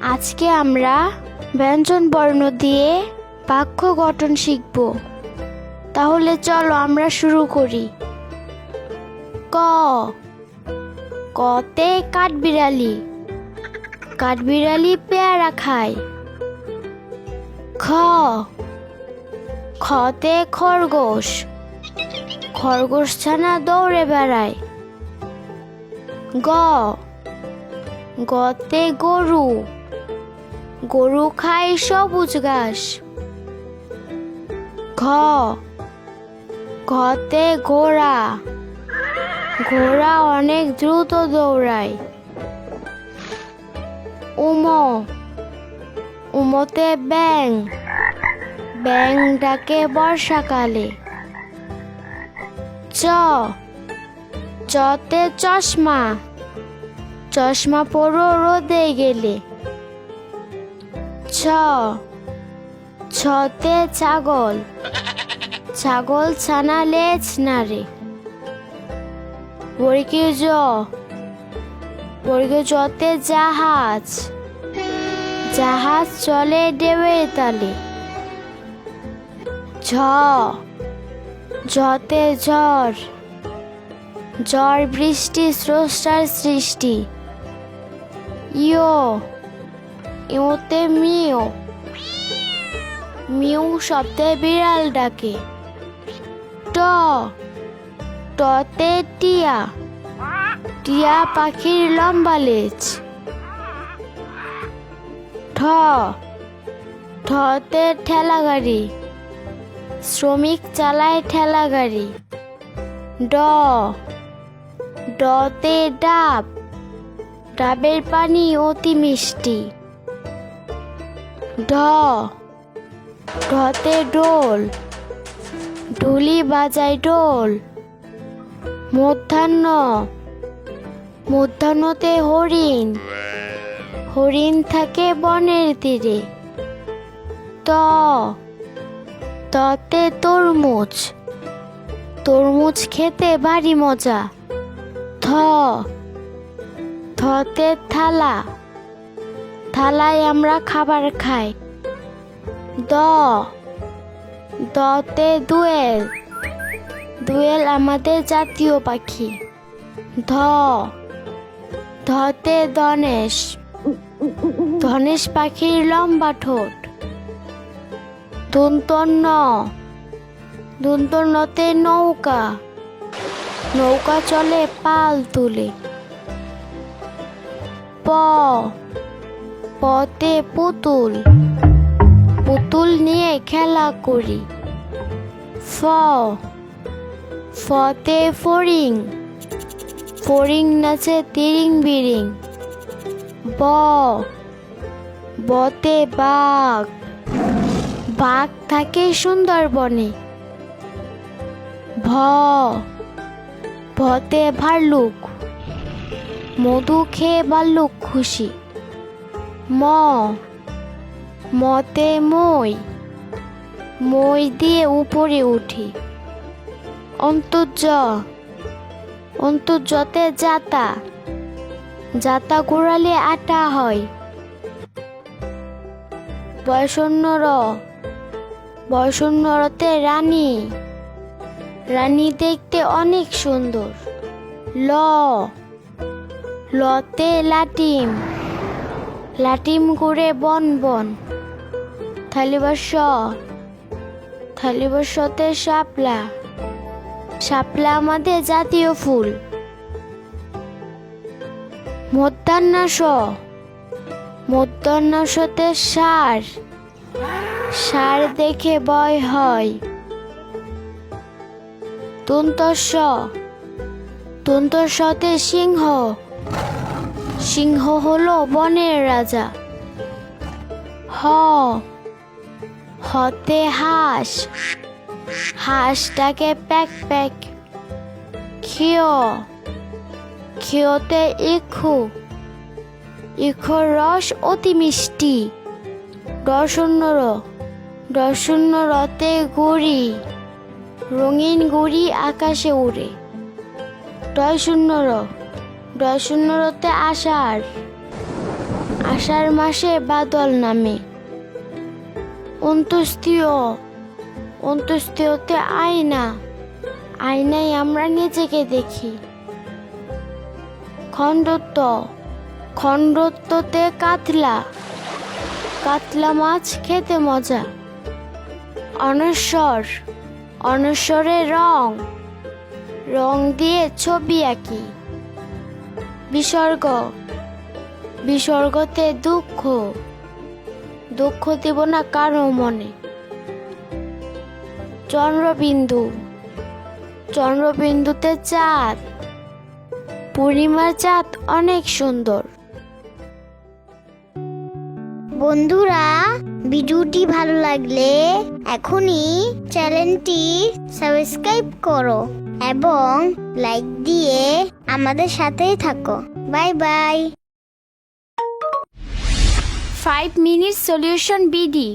আজকে আমরা ব্যঞ্জন বর্ণ দিয়ে বাক্য গঠন শিখব। তাহলে চলো আমরা শুরু করি। ক, কতে কাঠবিড়ালি, কাঠবিড়ালি পেয়ারা খায়। খ, খতে খরগোশ, খরগোশ ছানা দৌড়ে বেড়ায়। গ, গতে গরু, গরু খায় সবুজ ঘাস। ঘ, ঘতে ঘোড়া, ঘোড়া অনেক দ্রুত দৌড়ায়। উম, উমতে ব্যাঙ, ব্যাঙ ডাকে বর্ষাকালে। চ, চতে চশমা, চশমা পরো রোদে গেলে। ছ, ছতে ছাগল, ছাগল ছানা লেজ নাড়ে। বর্গীয় জ, বর্গীয় জতে জাহাজ, জাহাজ চলে ঢেউয়ের তালে। ঝ, ঝতে ঝড়, ঝড় বৃষ্টি স্রষ্টার সৃষ্টি। ইয়, ইয়তে মিয়, মিউ শব্দে বিড়াল ডাকে। ট, টতে টিয়া, টিয়া পাখির লম্বা লেজ। ঠ, ঠতে ঠেলা গাড়ি, শ্রমিক চালায় ঠেলা গাড়ি। ড, ডতে ডাব, ডাবের পানি অতি মিষ্টি। ঢ, ঢতে ঢোল, ঢুলি বাজায় ঢোল। মধ্যাহ্ন, মধ্যাহ্নতে হরিণ, হরিণ থাকে বনের তীরে। ত, ততে তরমুজ, তরমুজ খেতে ভারী মজা। থ, থতে থালা, থালায় আমরা খাবার খাই। দ, দতে দোয়েল, দোয়েল আমাদের জাতীয় পাখি। ধ, ধতে ধনেশ, ধনেশ পাখির লম্বা ঠোঁট। দন্তন্য, দন্তন্যতে নৌকা, নৌকা চলে পাল তুলে। প, পতে পুতুল, পুতুল নিয়ে খেলা করি। ফ, ফতে ফড়িং, ফড়িং নাচে তিরিং বিরিং। ব, বতে বাঘ, বাঘ থাকে সুন্দরবনে। ভ, ভতে ভাল্লুক, মধু খেয়ে ভাল্লুক খুশি। ম, মতে মই, মই দিয়ে উপরে উঠি। অন্তর্য, অন্তর্যতে জাতা, জাতা ঘোরালে আটা হয়। বয়সন্য র, বয়সন্য রতে রানী, রানী দেখতে অনেক সুন্দর। ল, লতে লাটিম, লাটিম ঘুরে বন বন। থালিবস্য, থালিবস্যতে শাপলা, শাপলা আমাদের জাতীয় ফুল। মধ্যাহ্নাস, মধ্যাহ্নাসতে ষাঁড়, ষাঁড় দেখে ভয় হয়। দন্তস্য, দন্তস্যতে সিংহ, সিংহ হলো বনের রাজা। হ, হতে হাঁস, হাঁসটাকে প্যাক প্যাক। ক্ষিয়, ক্ষিয়তে ইক্ষু, ইক্ষুর রস অতি মিষ্টি। ডশূন্য, ডশূন্য রতে গুড়ি, রঙিন গুড়ি আকাশে উড়ে। ডয় শূন্য র, ডয় শূন্য রতে আষাঢ়, আষাঢ় মাসে বাদল নামে। অন্ত্যেষ্টিতে আয়না, আয়নায় আমরা নিজেকে দেখি। খণ্ডত্বতে কাতলা, কাতলা মাছ খেতে মজা। অনস্বরে রং, রং দিয়ে ছবি আঁকি। বিসর্গতে দুঃখ, দুঃখ দেব না কারো মনে। চন্দ্রবিন্দুতে চাঁদ, পূর্ণিমার চাঁদ অনেক সুন্দর। বন্ধুরা, ভিডিওটি ভালো লাগলে এখনই চ্যানেলটি সাবস্ক্রাইব করো এবং লাইক দিয়ে আমাদের সাথেই থাকো। Bye bye. 5 minute solution BD.